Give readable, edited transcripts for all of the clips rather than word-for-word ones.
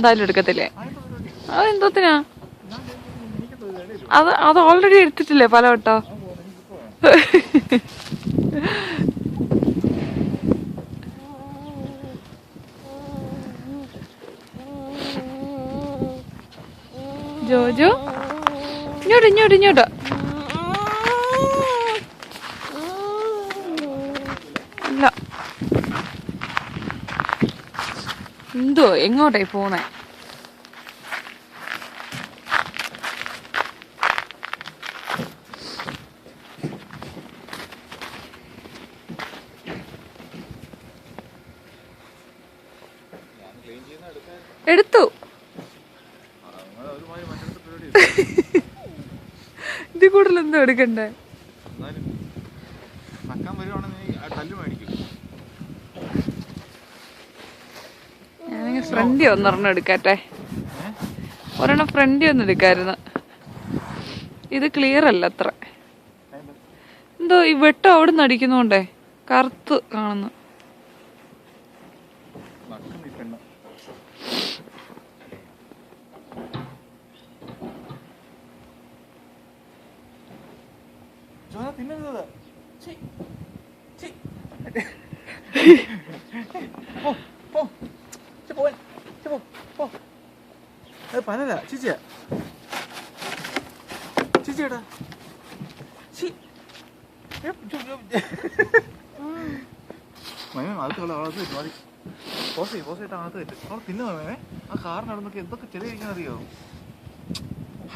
എന്തായാലും എടുക്കത്തില്ലേ? അതെന്തോത്തിനാ? അത് ഓൾറെഡി എടുത്തിട്ടില്ലേ പല വട്ടോ? ജോജോ ഇങ്ങോട്ട് ഇങ്ങോട്ട് ഇങ്ങോട്ട്. ഇല്ല, എന്തോ എങ്ങോട്ടായി പോന്നേ? എടുത്തു. ഇത് കൂടുതൽ എന്തോ എടുക്കണ്ടേ? ഞാനിങ്ങനെ ഫ്രണ്ടി ഒരെണ്ണം എടുക്കട്ടെ. ഒരെണ്ണം ഫ്രണ്ടി ഒന്ന് എടുക്കായിരുന്നു. ഇത് ക്ലിയർ അല്ല അത്ര. എന്തോ ഈ വെട്ടം അവിടെ നിന്ന് അടിക്കുന്നോണ്ടേ കറുത്ത് കാണുന്നു. പനല്ല ചേച്ചിയാ, ചേച്ചിയേടാ. പോസിട്ട് അകത്ത് പറ്റും. അവിടെ തിന്നുന്നേ ആ കാറിനടുന്നൊക്കെ എന്തൊക്കെ ചെറിയ ഇരിക്കുന്നറിയോ?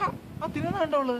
ആ തിന്നുന്ന കണ്ടോള്.